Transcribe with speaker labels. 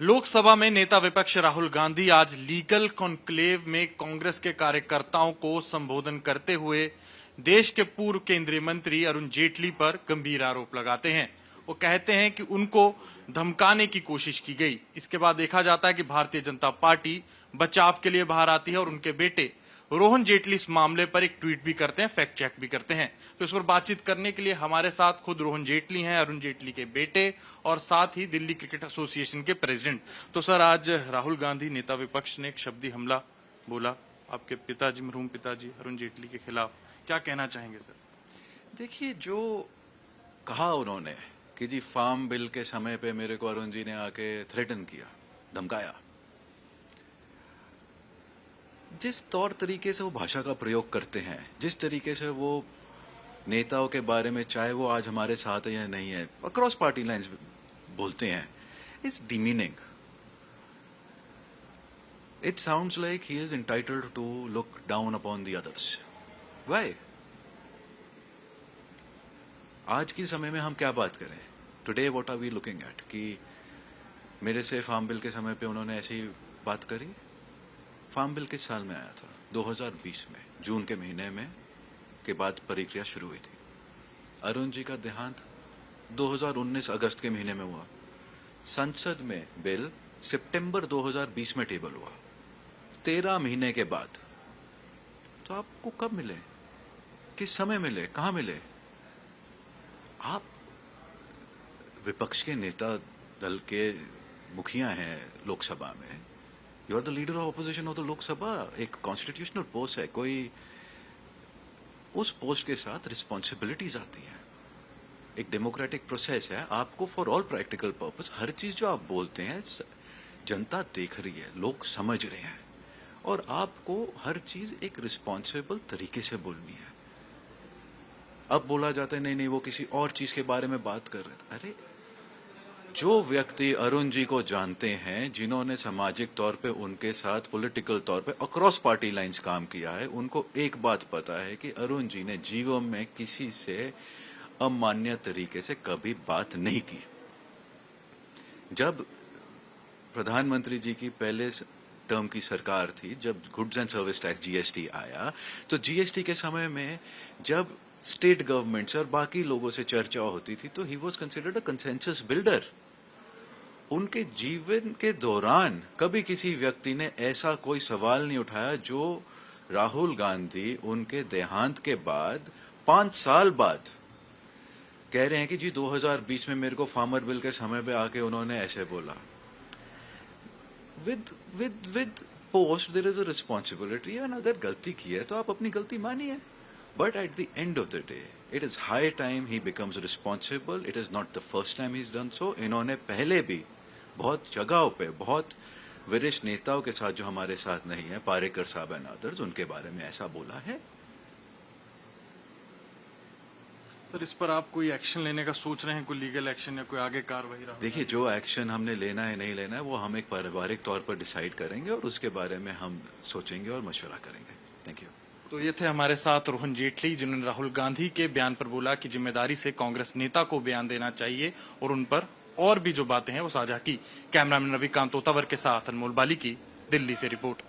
Speaker 1: लोकसभा में नेता विपक्ष राहुल गांधी आज लीगल कॉन्क्लेव में कांग्रेस के कार्यकर्ताओं को संबोधन करते हुए देश के पूर्व केंद्रीय मंत्री अरुण जेटली पर गंभीर आरोप लगाते हैं। वो कहते हैं कि उनको धमकाने की कोशिश की गई। इसके बाद देखा जाता है कि भारतीय जनता पार्टी बचाव के लिए बाहर आती है और उनके बेटे रोहन जेटली इस मामले पर एक ट्वीट भी करते हैं, फैक्ट चेक भी करते हैं। तो इस पर बातचीत करने के लिए हमारे साथ खुद रोहन जेटली हैं, अरुण जेटली के बेटे और साथ ही दिल्ली क्रिकेट एसोसिएशन के प्रेसिडेंट। तो सर, आज राहुल गांधी नेता विपक्ष ने एक शब्दी हमला बोला आपके पिताजी, मरहूम पिताजी अरुण जेटली के खिलाफ, क्या कहना चाहेंगे सर?
Speaker 2: देखिए, जो कहा उन्होंने कि जी फार्म बिल के समय पे मेरे को अरुण जी ने आके थ्रेटन किया, धमकाया, जिस तौर तरीके से वो भाषा का प्रयोग करते हैं, जिस तरीके से वो नेताओं के बारे में, चाहे वो आज हमारे साथ है या नहीं है, अक्रॉस पार्टी लाइंस बोलते हैं, it's demeaning. It sounds like he is entitled to look down upon the others. Why? आज के समय में हम क्या बात करें? Today what are we looking at? कि मेरे से फार्म बिल के समय पे उन्होंने ऐसी बात करी. फार्म बिल किस साल में आया था? 2020 में, जून के महीने में के बाद प्रक्रिया शुरू हुई थी. अरुण जी का देहांत 2019 अगस्त के महीने में हुआ. संसद में बिल सितंबर 2020 में टेबल हुआ, 13 महीने के बाद. तो आपको कब मिले, किस समय मिले, कहां मिले? आप विपक्ष के नेता दल के मुखिया हैं लोकसभा में. You are the leader of opposition of the Lok Sabha. एक कॉन्स्टिट्यूशनल पोस्ट है, कोई उस पोस्ट के साथ रिस्पॉन्सिबिलिटीज आती हैं. एक डेमोक्रेटिक प्रोसेस है. आपको फॉर ऑल प्रैक्टिकल पर्पस हर चीज जो आप बोलते हैं जनता देख रही है, लोग समझ रहे हैं, और आपको हर चीज एक रिस्पॉन्सिबल तरीके से बोलनी है. अब बोला जाता है नहीं नहीं वो किसी और चीज के बारे में बात कर रहे थे. अरे, जो व्यक्ति अरुण जी को जानते हैं, जिन्होंने सामाजिक तौर पे उनके साथ पॉलिटिकल तौर पे अक्रॉस पार्टी लाइंस काम किया है, उनको एक बात पता है कि अरुण जी ने जीवन में किसी से अमान्य तरीके से कभी बात नहीं की. जब प्रधानमंत्री जी की पहले टर्म की सरकार थी, जब goods and service tax GST आया, तो जीएसटी के समय में जब स्टेट गवर्नमेंट से और बाकी लोगों से चर्चा होती थी, तो he was considered a consensus builder. उनके जीवन के दौरान कभी किसी व्यक्ति ने ऐसा कोई सवाल नहीं उठाया जो राहुल गांधी उनके देहांत के बाद 5 साल बाद कह रहे हैं कि जी 2020 में मेरे को फार्मर बिल के समय पे आके उन्होंने ऐसे बोला. With post there is a responsibility. अगर गलती की है तो आप अपनी गलती मानिए. But at the end of the day, it is high time he becomes responsible. It is not the first time he's done so. इन्होंने पहले भी बहुत जगहों पे, बहुत वरिष्ठ नेताओं के साथ जो हमारे साथ नहीं है, पारेकर साहब एंड अदर्स, उनके बारे में ऐसा बोला है.
Speaker 1: सर, इस पर आप कोई एक्शन लेने का सोच रहे हैं, कोई लीगल एक्शन या कोई आगे कार्रवाई?
Speaker 2: देखिए, जो एक्शन हमने लेना है नहीं लेना है वो हम एक पारिवारिक तौर पर डिसाइड करेंगे और उसके बारे में हम सोचेंगे और मशवरा करेंगे. Thank you.
Speaker 1: तो ये थे हमारे साथ रोहन जेटली, जिन्होंने राहुल गांधी के बयान पर बोला कि जिम्मेदारी से कांग्रेस नेता को बयान देना चाहिए, और उन पर और भी जो बातें हैं वो साझा की. कैमरामैन रविकांत तोतावर के साथ अनमोल बाली की दिल्ली से रिपोर्ट.